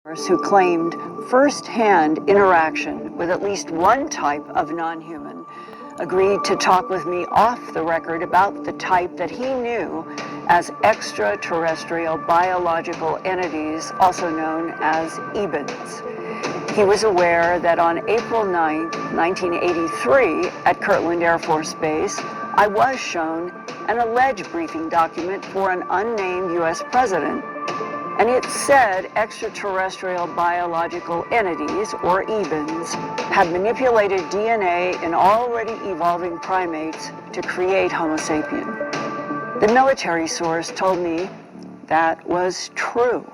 who claimed first-hand interaction with at least one type of non-human, agreed to talk with me off the record about the type that he knew as extraterrestrial biological entities, also known as EBENs. He was aware that on April 9, 1983, at Kirtland Air Force Base, I was shown an alleged briefing document for an unnamed U.S. president, and it said extraterrestrial biological entities, or EBENs, had manipulated DNA in already evolving primates to create Homo sapien. The military source told me that was true.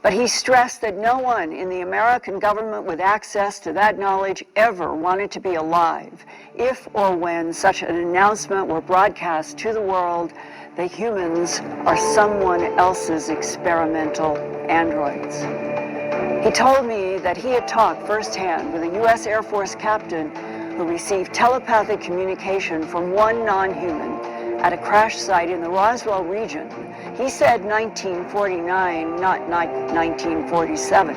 But he stressed that no one in the American government with access to that knowledge ever wanted to be alive if or when such an announcement were broadcast to the world that humans are someone else's experimental androids. He told me that he had talked firsthand with a U.S. Air Force captain who received telepathic communication from one non-human at a crash site in the Roswell region. He said 1949, not 1947.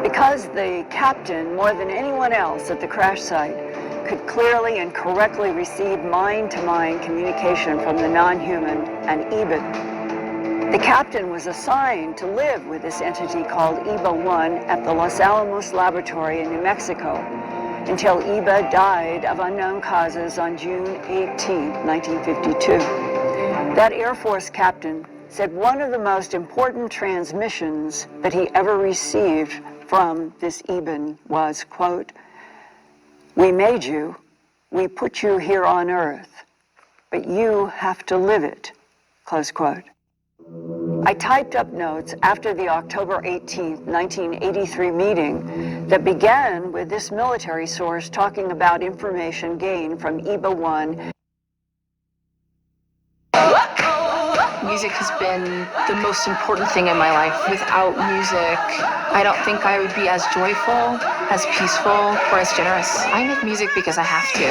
Because the captain, more than anyone else at the crash site, could clearly and correctly receive mind-to-mind communication from the non-human and EBEN. The captain was assigned to live with this entity called EBA-1 at the Los Alamos Laboratory in New Mexico until EBA died of unknown causes on June 18, 1952. That Air Force captain said one of the most important transmissions that he ever received from this EBEN was, quote, "We made you, we put you here on Earth, but you have to live it," close quote. I typed up notes after the October 18, 1983 meeting that began with this military source talking about information gained from EBA-1. Music has been the most important thing in my life. Without music, I don't think I would be as joyful, as peaceful, or as generous. I make music because I have to.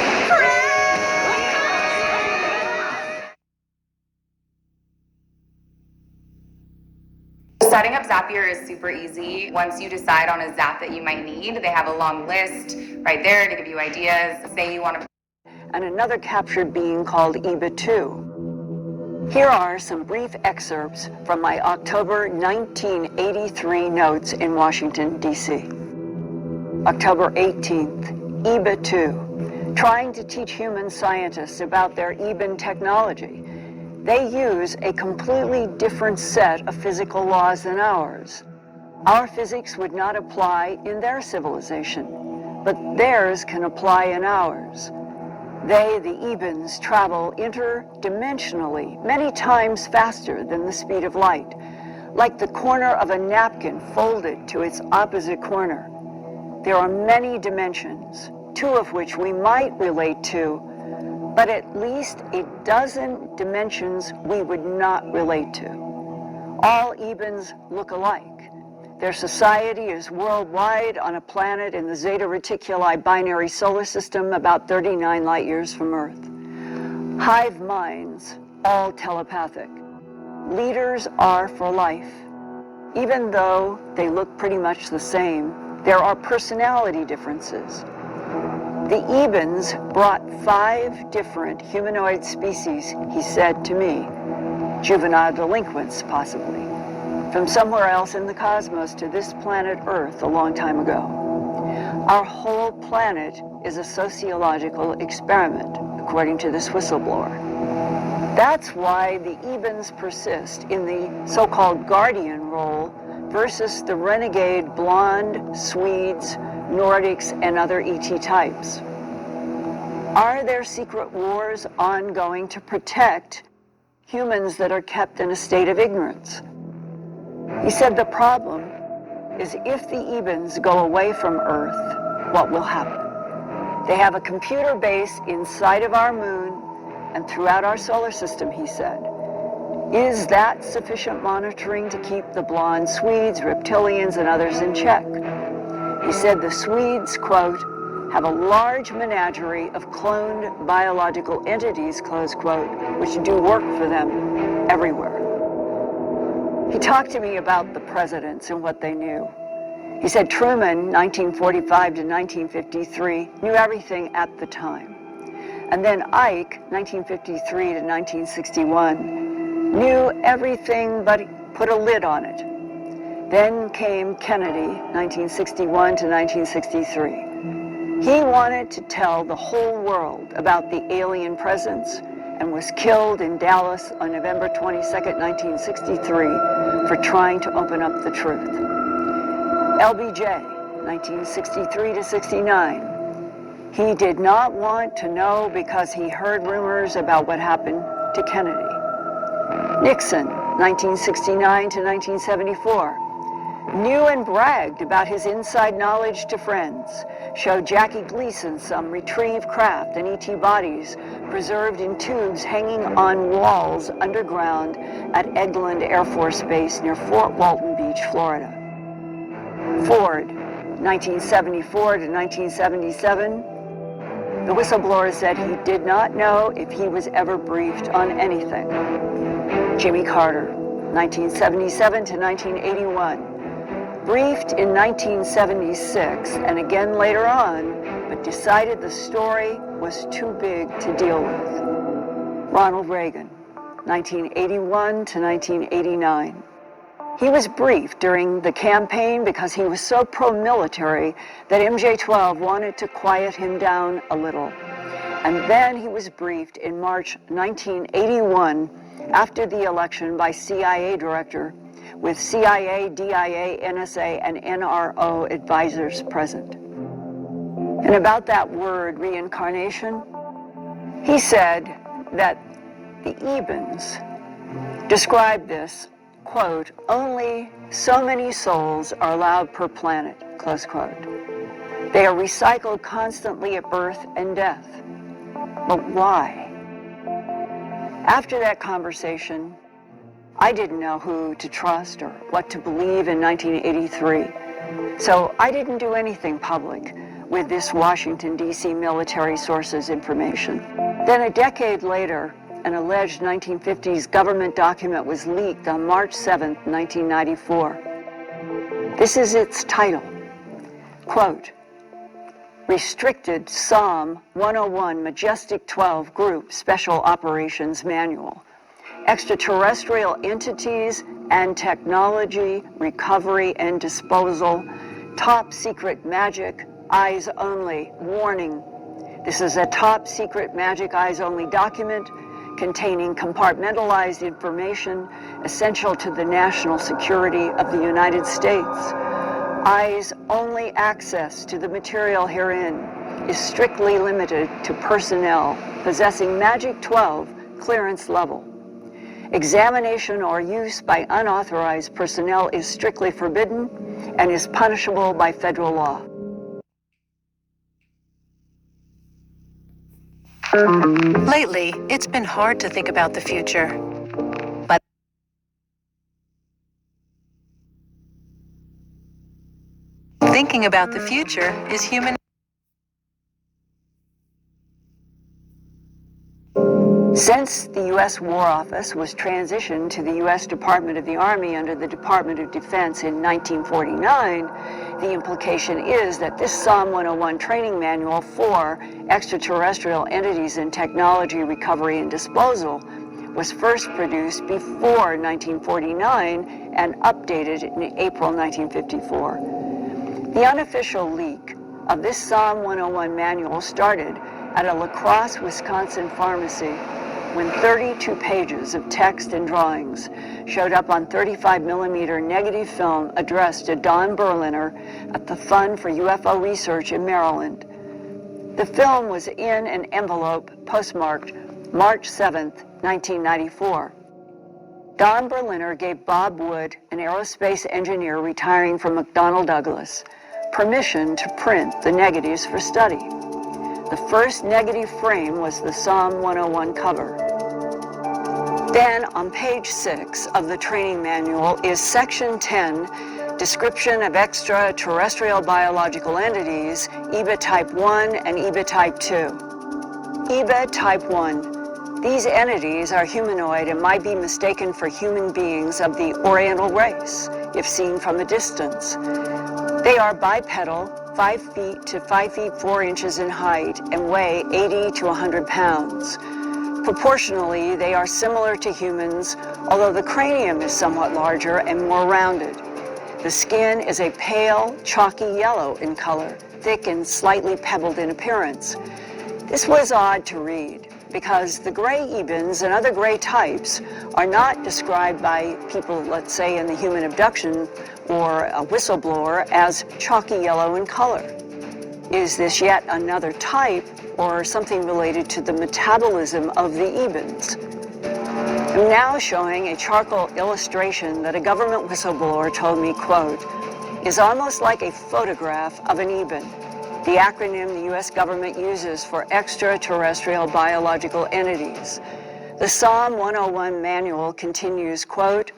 Setting up Zapier is super easy. Once you decide on a Zap that you might need, they have a long list right there to give you ideas. Say you want to... And another captured being called EBA-2. Here are some brief excerpts from my October 1983 notes in Washington, D.C. October 18th, EBA-2, trying to teach human scientists about their EBEN technology. They use a completely different set of physical laws than ours. Our physics would not apply in their civilization, but theirs can apply in ours. They, the EBENs, travel interdimensionally many times faster than the speed of light, like the corner of a napkin folded to its opposite corner. There are many dimensions, two of which we might relate to, but at least a dozen dimensions we would not relate to. All EBENs look alike. Their society is worldwide on a planet in the Zeta Reticuli binary solar system about 39 light years from Earth. Hive minds, all telepathic. Leaders are for life. Even though they look pretty much the same, there are personality differences. The EBENs brought 5 different humanoid species, he said to me, juvenile delinquents possibly, from somewhere else in the cosmos to this planet Earth a long time ago. Our whole planet is a sociological experiment, according to this whistleblower. That's why the EBENs persist in the so-called guardian role versus the renegade blonde Swedes, Nordics, and other ET types. Are there secret wars ongoing to protect humans that are kept in a state of ignorance? He said the problem is if the EBENs go away from Earth, what will happen? They have a computer base inside of our moon and throughout our solar system, he said. Is that sufficient monitoring to keep the blonde Swedes, reptilians, and others in check? He said the Swedes, quote, have a large menagerie of cloned biological entities, close quote, which do work for them everywhere. He talked to me about the presidents and what they knew. He said Truman, 1945 to 1953, knew everything at the time. And then Ike, 1953 to 1961, knew everything but put a lid on it. Then came Kennedy, 1961 to 1963. He wanted to tell the whole world about the alien presence and was killed in Dallas on November 22nd, 1963 for trying to open up the truth. LBJ, 1963 to 69. He did not want to know because he heard rumors about what happened to Kennedy. Nixon, 1969 to 1974. Knew and bragged about his inside knowledge to friends, showed Jackie Gleason some retrieved craft and ET bodies preserved in tubes hanging on walls underground at Eglin Air Force Base near Fort Walton Beach, Florida. Ford, 1974 to 1977. The whistleblower said he did not know if he was ever briefed on anything. Jimmy Carter, 1977 to 1981. Briefed in 1976 and again later on, but decided the story was too big to deal with. Ronald Reagan, 1981 to 1989. He was briefed during the campaign because he was so pro-military that MJ-12 wanted to quiet him down a little. And then he was briefed in March 1981 after the election by CIA director with CIA, DIA, NSA, and NRO advisors present. And about that word, reincarnation, he said that the Ebens described this, quote, only so many souls are allowed per planet, close quote. They are recycled constantly at birth and death. But why? After that conversation, I didn't know who to trust or what to believe in 1983. So I didn't do anything public with this Washington, D.C. military sources information. Then a decade later, an alleged 1950s government document was leaked on March 7, 1994. This is its title, quote, Restricted Psalm 101 Majestic 12 Group Special Operations Manual. Extraterrestrial entities and technology, recovery and disposal, top secret magic, eyes only, warning. This is a top secret magic eyes only document containing compartmentalized information essential to the national security of the United States. Eyes only access to the material herein is strictly limited to personnel possessing Magic 12 clearance level. Examination or use by unauthorized personnel is strictly forbidden and is punishable by federal law. Lately, it's been hard to think about the future. But thinking about the future is human. Since the U.S. War Office was transitioned to the U.S. Department of the Army under the Department of Defense in 1949, the implication is that this Psalm 101 training manual for extraterrestrial entities and technology recovery and disposal was first produced before 1949 and updated in April 1954. The unofficial leak of this Psalm 101 manual started at a La Crosse, Wisconsin pharmacy when 32 pages of text and drawings showed up on 35mm negative film addressed to Don Berliner at the Fund for UFO Research in Maryland. The film was in an envelope postmarked March 7, 1994. Don Berliner gave Bob Wood, an aerospace engineer retiring from McDonnell Douglas, permission to print the negatives for study. The first negative frame was the Psalm 101 cover. Then on page 6 of the training manual is section 10, Description of Extraterrestrial Biological Entities, EBA Type 1 and EBA Type 2. EBA Type 1, These entities are humanoid and might be mistaken for human beings of the Oriental race, if seen from a distance. They are bipedal, 5 feet to 5 feet 4 inches in height, and weigh 80 to 100 pounds. Proportionally, they are similar to humans, although the cranium is somewhat larger and more rounded. The skin is a pale, chalky yellow in color, thick and slightly pebbled in appearance. This was odd to read, because the gray ebens and other gray types are not described by people, let's say, in the human abduction or a whistleblower as chalky yellow in color. Is this yet another type or something related to the metabolism of the ebens? I'm now showing a charcoal illustration that a government whistleblower told me, quote, is almost like a photograph of an eben, the acronym the U.S. government uses for extraterrestrial biological entities. The Psalm 101 manual continues, quote,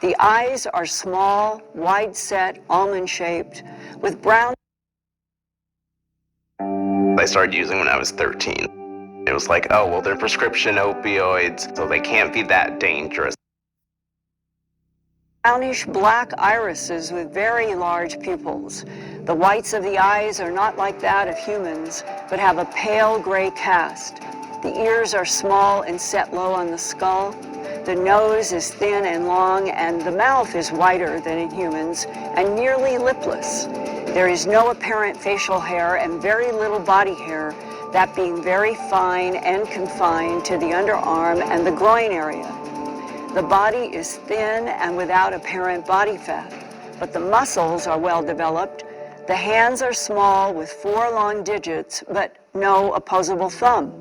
the eyes are small, wide-set, almond-shaped, with brown. I started using when I was 13. It was like, oh, well, they're prescription opioids, so they can't be that dangerous. Brownish black irises with very large pupils. The whites of the eyes are not like that of humans, but have a pale gray cast. The ears are small and set low on the skull. The nose is thin and long, and the mouth is wider than in humans and nearly lipless. There is no apparent facial hair and very little body hair, that being very fine and confined to the underarm and the groin area. The body is thin and without apparent body fat, but the muscles are well developed. The hands are small with 4 long digits, but no opposable thumb.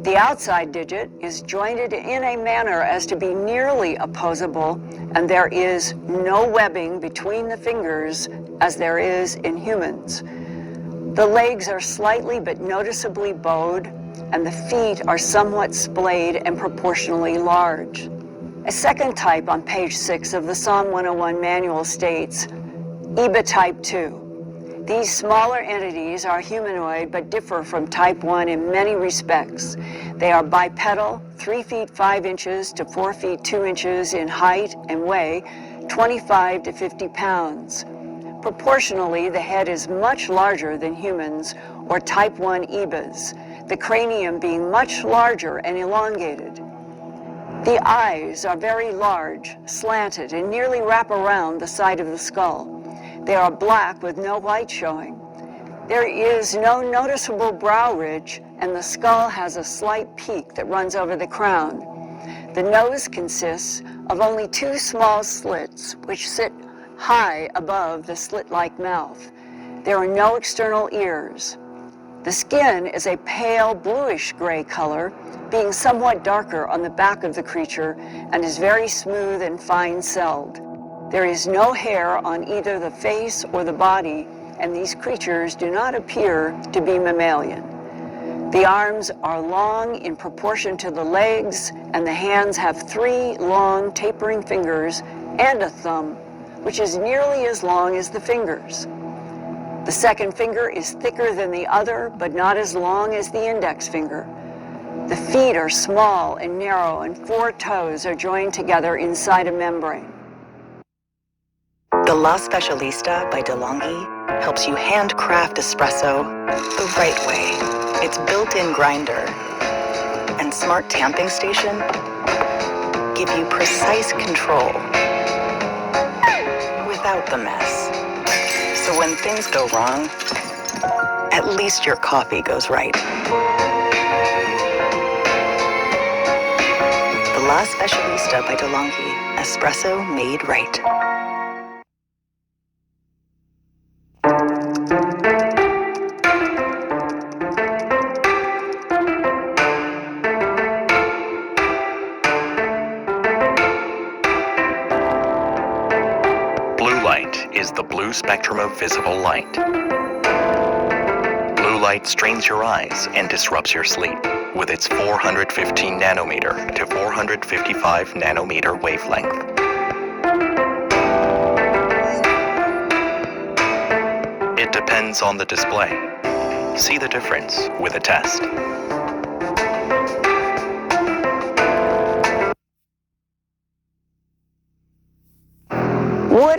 The outside digit is jointed in a manner as to be nearly opposable, and there is no webbing between the fingers as there is in humans. The legs are slightly but noticeably bowed, and the feet are somewhat splayed and proportionally large. A second type on page 6 of the Psalm 101 manual states, EBA type 2. These smaller entities are humanoid but differ from type 1 in many respects. They are bipedal, 3 feet 5 inches to 4 feet 2 inches in height and weigh 25 to 50 pounds. Proportionally, the head is much larger than humans or type 1 EBAs, the cranium being much larger and elongated. The eyes are very large, slanted, and nearly wrap around the side of the skull. They are black with no white showing. There is no noticeable brow ridge, and the skull has a slight peak that runs over the crown. The nose consists of only 2 small slits, which sit high above the slit-like mouth. There are no external ears. The skin is a pale bluish-gray color, being somewhat darker on the back of the creature and is very smooth and fine-celled. There is no hair on either the face or the body, and these creatures do not appear to be mammalian. The arms are long in proportion to the legs, and the hands have 3 long tapering fingers and a thumb, which is nearly as long as the fingers. The second finger is thicker than the other, but not as long as the index finger. The feet are small and narrow, and 4 toes are joined together inside a membrane. The La Specialista by DeLonghi helps you handcraft espresso the right way. Its built-in grinder and smart tamping station give you precise control without the mess. So when things go wrong, at least your coffee goes right. The La Specialista by DeLonghi, espresso made right. Is the blue spectrum of visible light. Blue light strains your eyes and disrupts your sleep with its 415 nanometer to 455 nanometer wavelength. It depends on the display. See the difference with a test.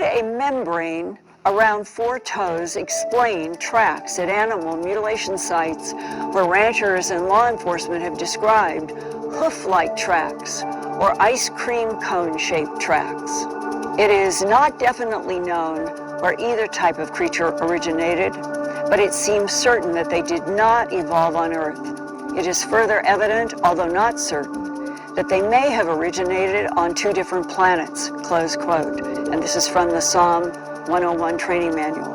a membrane around 4 toes explain tracks at animal mutilation sites where ranchers and law enforcement have described hoof-like tracks or ice cream cone-shaped tracks. It is not definitely known where either type of creature originated, but it seems certain that they did not evolve on Earth. It is further evident, although not certain, that they may have originated on 2 different planets, close quote. And this is from the Psalm 101 training manual.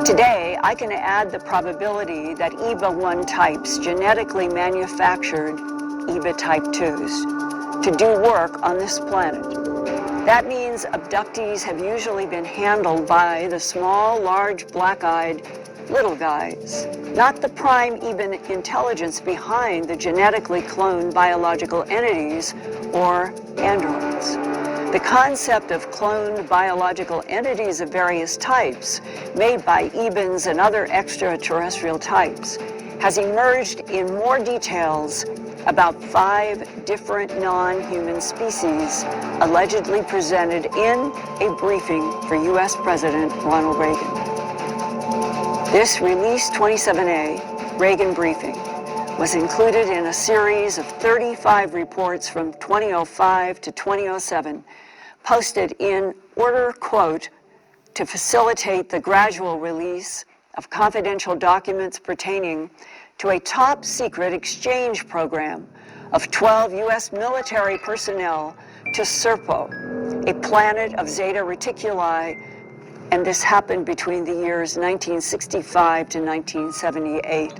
Today, I can add the probability that EBA-1 types genetically manufactured EBA type 2s to do work on this planet. That means abductees have usually been handled by the small, large, black-eyed little guys, not the prime EBA intelligence behind the genetically cloned biological entities or androids. The concept of cloned biological entities of various types, made by EBANs and other extraterrestrial types, has emerged in more details about 5 different non-human species allegedly presented in a briefing for U.S. President Ronald Reagan. This Release 27A Reagan briefing was included in a series of 35 reports from 2005 to 2007, posted in order, quote, to facilitate the gradual release of confidential documents pertaining to a top-secret exchange program of 12 U.S. military personnel to Serpo, a planet of Zeta Reticuli, and this happened between the years 1965 to 1978.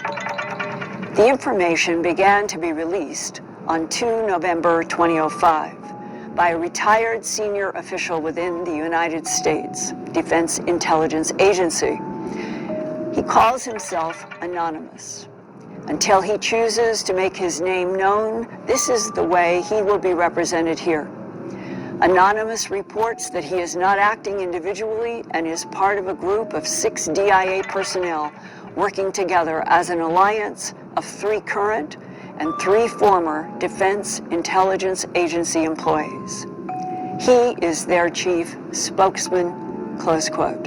The information began to be released on 2 November 2005 by a retired senior official within the United States Defense Intelligence Agency. He calls himself anonymous. Until he chooses to make his name known, this is the way he will be represented here. Anonymous reports that he is not acting individually and is part of a group of 6 DIA personnel working together as an alliance of 3 current and 3 former Defense Intelligence Agency employees. He is their chief spokesman, close quote.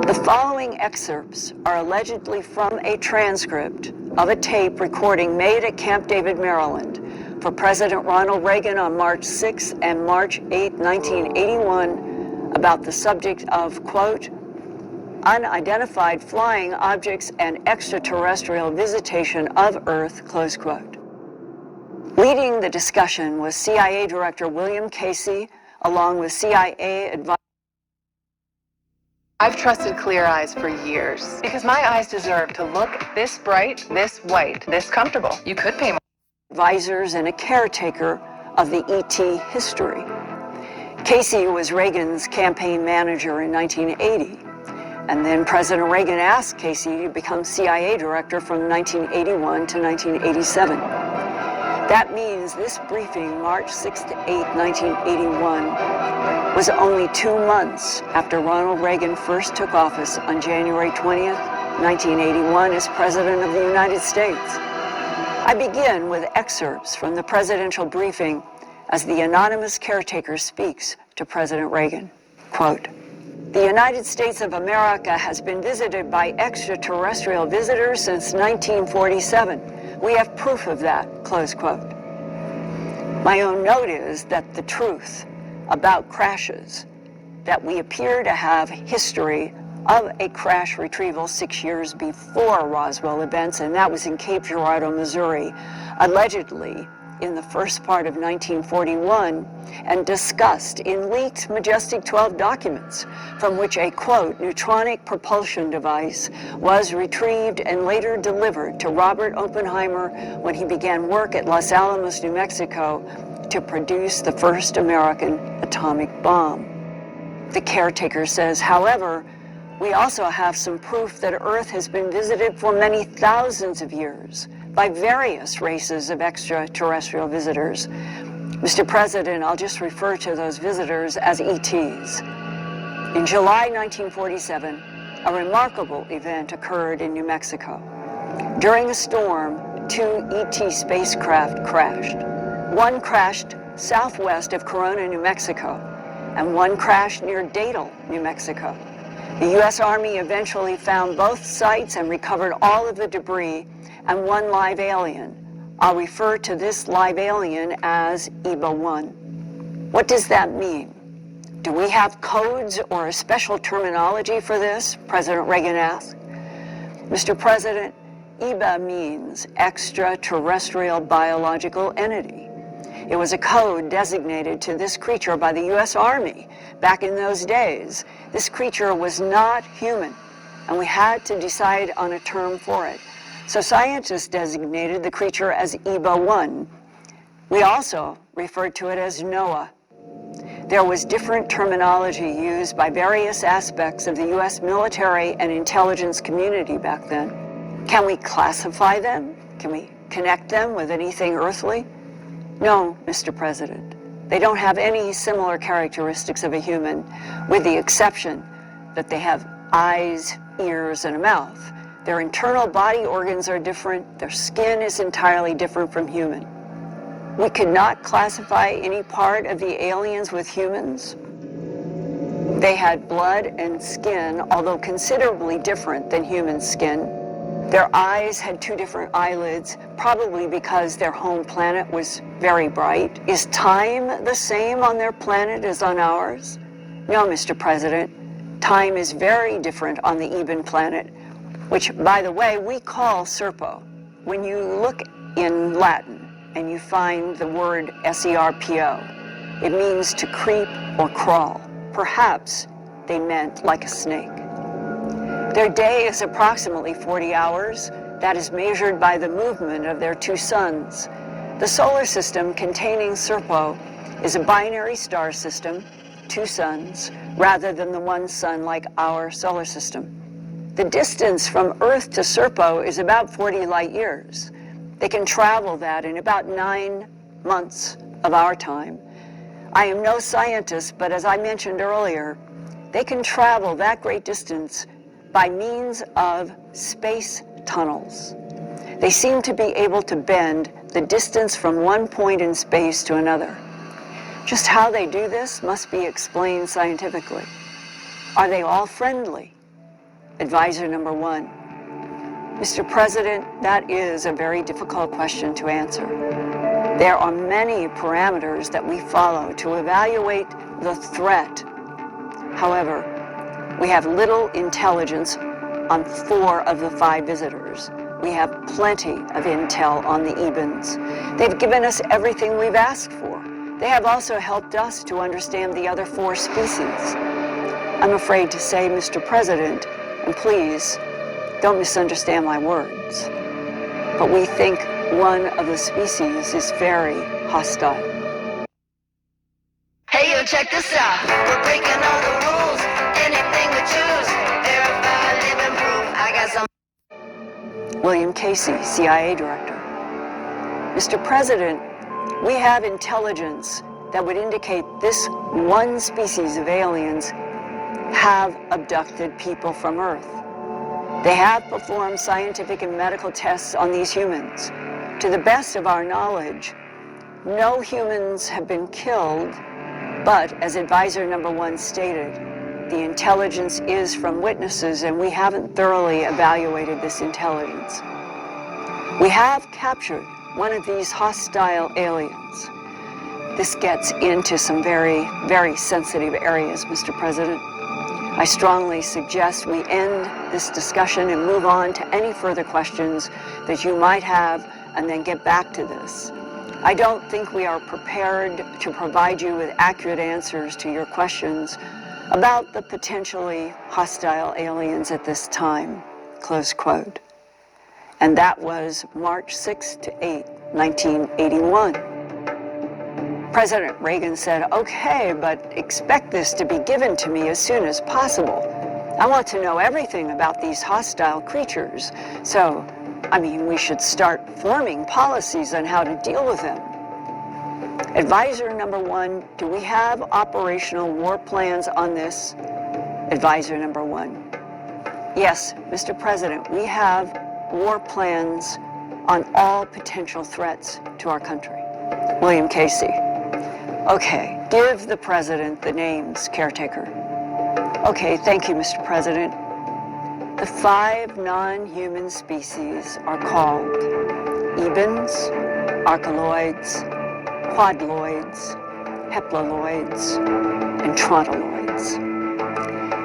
The following excerpts are allegedly from a transcript of a tape recording made at Camp David, Maryland, for President Ronald Reagan on March 6 and March 8, 1981, about the subject of, quote, unidentified flying objects and extraterrestrial visitation of Earth, close quote. Leading the discussion was CIA Director William Casey, along with CIA advisor. I've trusted Clear Eyes for years because my eyes deserve to look this bright, this white, this comfortable. You could pay more. Advisors and a caretaker of the ET history. Casey was Reagan's campaign manager in 1980, and then President Reagan asked Casey to become CIA director from 1981 to 1987. That means this briefing, March 6 to 8, 1981, was only 2 months after Ronald Reagan first took office on January 20th, 1981 as President of the United States. I begin with excerpts from the presidential briefing as the anonymous caretaker speaks to President Reagan. Quote, the United States of America has been visited by extraterrestrial visitors since 1947. We have proof of that, close quote. My own note is that the truth about crashes, that we appear to have history of a crash retrieval 6 years before Roswell events, and that was in Cape Girardeau, Missouri, allegedly in the first part of 1941, and discussed in leaked Majestic 12 documents, from which a, quote, neutronic propulsion device was retrieved and later delivered to Robert Oppenheimer when he began work at Los Alamos, New Mexico, to produce the first American atomic bomb. The caretaker says, however, we also have some proof that Earth has been visited for many thousands of years by various races of extraterrestrial visitors. Mr. President, I'll just refer to those visitors as ETs. In July 1947, a remarkable event occurred in New Mexico. During a storm, 2 ET spacecraft crashed. One crashed southwest of Corona, New Mexico, and one crashed near Dadle, New Mexico. The U.S. Army eventually found both sites and recovered all of the debris and one live alien. I'll refer to this live alien as EBA-1. What does that mean? Do we have codes or a special terminology for this? President Reagan asked. Mr. President, EBA means extraterrestrial biological entity. It was a code designated to this creature by the U.S. Army back in those days. This creature was not human, and we had to decide on a term for it. So scientists designated the creature as EBA-1. We also referred to it as NOAA. There was different terminology used by various aspects of the U.S. military and intelligence community back then. Can we classify them? Can we connect them with anything earthly? No, Mr. President. They don't have any similar characteristics of a human, with the exception that they have eyes, ears, and a mouth. Their internal body organs are different. Their skin is entirely different from human. We could not classify any part of the aliens with humans. They had blood and skin, although considerably different than human skin. Their eyes had two different eyelids, probably because their home planet was very bright. Is time the same on their planet as on ours? No, Mr. President. Time is very different on the Eben planet, which, by the way, we call Serpo. When you look in Latin and you find the word S-E-R-P-O, it means to creep or crawl. Perhaps they meant like a snake. Their day is approximately 40 hours. That is measured by the movement of their two suns. The solar system containing Serpo is a binary star system, two suns, rather than the one sun like our solar system. The distance from Earth to Serpo is about 40 light years. They can travel that in about 9 months of our time. I am no scientist, but as I mentioned earlier, they can travel that great distance by means of space tunnels. They seem to be able to bend the distance from one point in space to another. Just how they do this must be explained scientifically. Are they all friendly? Advisor number 1. Mr. President, that is a very difficult question to answer. There are many parameters that we follow to evaluate the threat. However, we have little intelligence on 4 of the 5 visitors. We have plenty of intel on the Ebens. They've given us everything we've asked for. They have also helped us to understand the other 4 species. I'm afraid to say, Mr. President, and please don't misunderstand my words, but we think one of the species is very hostile. Hey, yo, check this out. We're breaking all the rules. Anything we choose. Verify, live, and prove. I got some. William Casey, CIA Director. Mr. President, we have intelligence that would indicate this one species of aliens have abducted people from Earth. They have performed scientific and medical tests on these humans. To the best of our knowledge, no humans have been killed, but as advisor number 1 stated, the intelligence is from witnesses and we haven't thoroughly evaluated this intelligence. We have captured one of these hostile aliens. This gets into some very, very sensitive areas, Mr. President. I strongly suggest we end this discussion and move on to any further questions that you might have and then get back to this. I don't think we are prepared to provide you with accurate answers to your questions about the potentially hostile aliens at this time, close quote. And that was March 6 to 8, 1981. President Reagan said, okay, but expect this to be given to me as soon as possible. I want to know everything about these hostile creatures. So, we should start forming policies on how to deal with them. Advisor number 1, do we have operational war plans on this? Advisor number 1. Yes, Mr. President, we have war plans on all potential threats to our country. William Casey. Okay, give the president the names, caretaker. Okay, thank you, Mr. President. The 5 non-human species are called ebens, archeloids, quadloids, heptaloids, and trontoloids.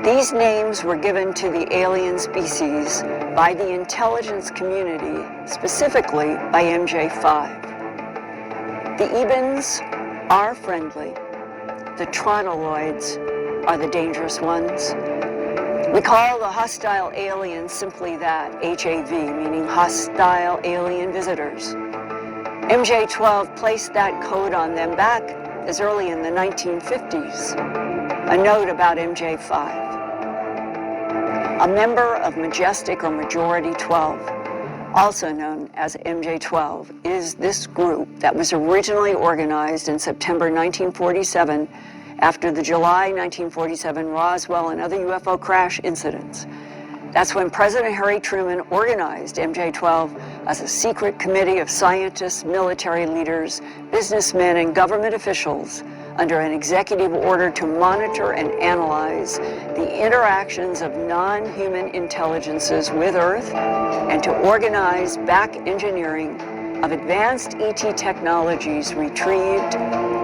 These names were given to the alien species by the intelligence community, specifically by MJ5. The ebens are friendly. The trontoloids are the dangerous ones. We call the hostile aliens simply that, HAV, meaning hostile alien visitors. MJ12 placed that code on them back as early in the 1950s. A note about MJ5. A member of Majestic or Majority 12, also known as MJ12, is this group that was originally organized in September 1947 after the July 1947 Roswell and other UFO crash incidents. That's when President Harry Truman organized MJ12 as a secret committee of scientists, military leaders, businessmen, and government officials under an executive order to monitor and analyze the interactions of non-human intelligences with Earth and to organize back engineering of advanced ET technologies retrieved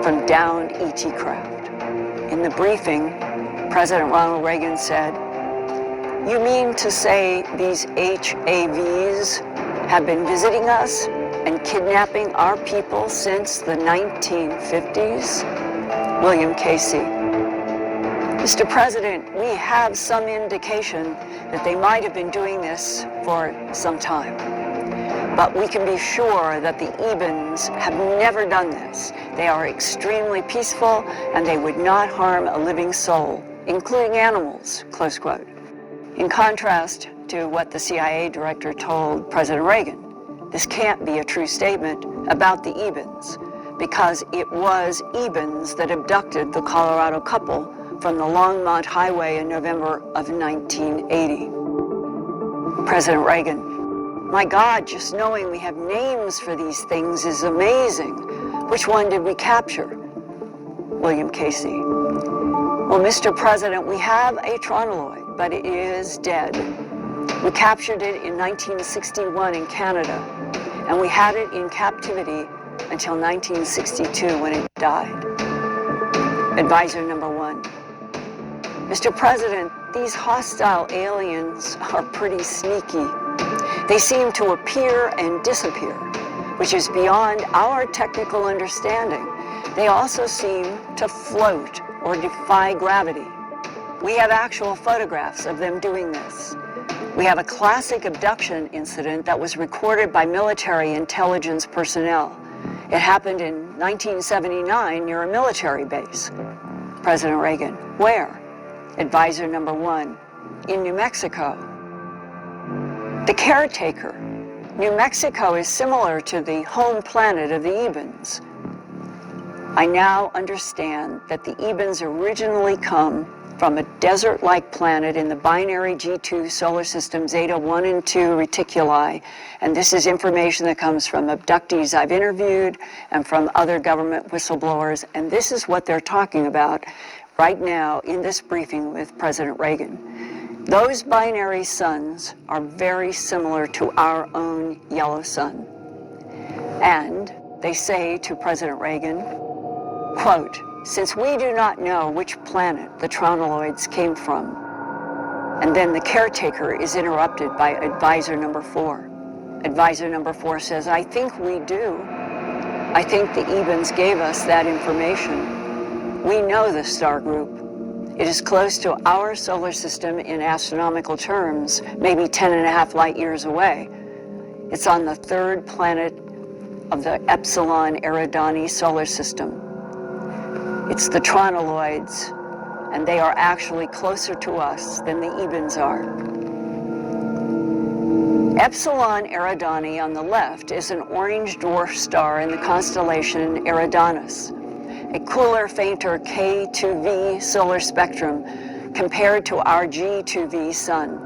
from downed ET craft. In the briefing, President Ronald Reagan said, "You mean to say these HAVs have been visiting us and kidnapping our people since the 1950s? William Casey. Mr. President, we have some indication that they might have been doing this for some time. But we can be sure that the ebens have never done this. They are extremely peaceful and they would not harm a living soul, including animals," close quote. In contrast to what the CIA director told President Reagan, this can't be a true statement about the ebens because it was ebens that abducted the Colorado couple from the Longmont Highway in November of 1980. President Reagan: "My God, just knowing we have names for these things is amazing. Which one did we capture?" William Casey: "Well, Mr. President, we have a trontoloid, but it is dead. We captured it in 1961 in Canada, and we had it in captivity until 1962 when it died." Advisor number 1: "Mr. President, these hostile aliens are pretty sneaky. They seem to appear and disappear, which is beyond our technical understanding. They also seem to float or defy gravity. We have actual photographs of them doing this. We have a classic abduction incident that was recorded by military intelligence personnel. It happened in 1979 near a military base." President Reagan: "Where?" Advisor number 1: "In New Mexico." The caretaker: "New Mexico is similar to the home planet of the ebens. I now understand that the ebens originally come from a desert-like planet in the binary G2 solar system Zeta 1 and 2 reticuli, and this is information that comes from abductees I've interviewed and from other government whistleblowers, and this is what they're talking about right now in this briefing with President Reagan. Those binary suns are very similar to our own yellow sun." And they say to President Reagan, quote, "Since we do not know which planet the trontoloids came from," and then the caretaker is interrupted by advisor number 4. Advisor number 4 says, "I think we do. I think the ebens gave us that information. We know the star group. It is close to our solar system in astronomical terms, maybe 10.5 light years away. It's on the 3rd planet of the Epsilon Eridani solar system. It's the trontoloids, and they are actually closer to us than the ebens are." Epsilon Eridani on the left is an orange dwarf star in the constellation Eridanus, a cooler, fainter K2V solar spectrum compared to our G2V sun.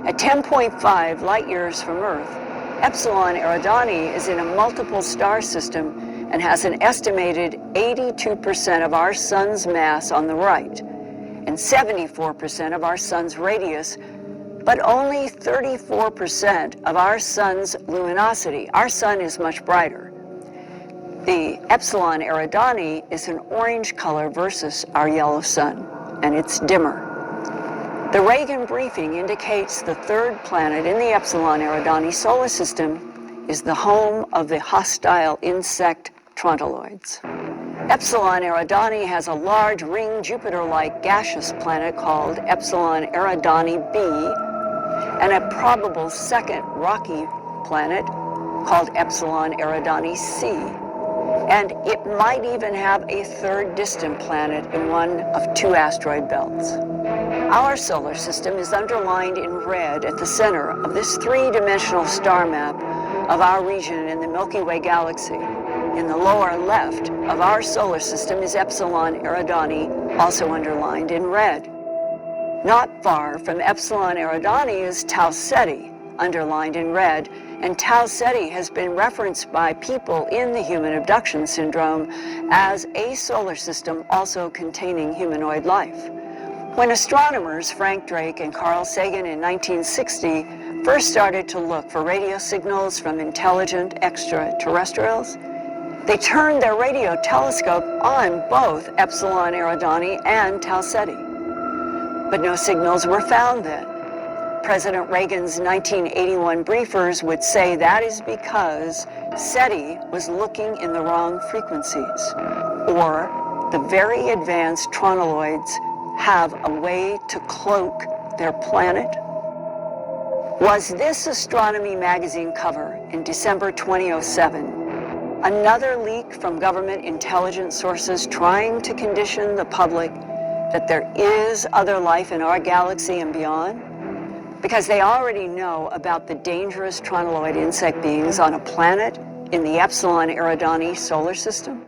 At 10.5 light years from Earth, Epsilon Eridani is in a multiple star system and has an estimated 82% of our sun's mass on the right and 74% of our sun's radius, but only 34% of our sun's luminosity. Our sun is much brighter. The Epsilon Eridani is an orange color versus our yellow sun, and it's dimmer. The Reagan briefing indicates the third planet in the Epsilon Eridani solar system is the home of the hostile insect Trontoloids. Epsilon Eridani has a large ring Jupiter-like gaseous planet called Epsilon Eridani b, and a probable second rocky planet called Epsilon Eridani c. And it might even have a third distant planet in one of two asteroid belts. Our solar system is underlined in red at the center of this three-dimensional star map of our region in the Milky Way galaxy. In the lower left of our solar system is Epsilon Eridani, also underlined in red. Not far from Epsilon Eridani is Tau Ceti, underlined in red, and Tau Ceti has been referenced by people in the human abduction syndrome as a solar system also containing humanoid life. When astronomers Frank Drake and Carl Sagan in 1960 first started to look for radio signals from intelligent extraterrestrials, they turned their radio telescope on both Epsilon Eridani and Tau Ceti. But no signals were found then. President Reagan's 1981 briefers would say that is because SETI was looking in the wrong frequencies, or the very advanced Trontoloids have a way to cloak their planet. Was this Astronomy magazine cover in December 2007 another leak from government intelligence sources trying to condition the public that there is other life in our galaxy and beyond? Because they already know about the dangerous Trontoloid insect beings on a planet in the Epsilon Eridani solar system?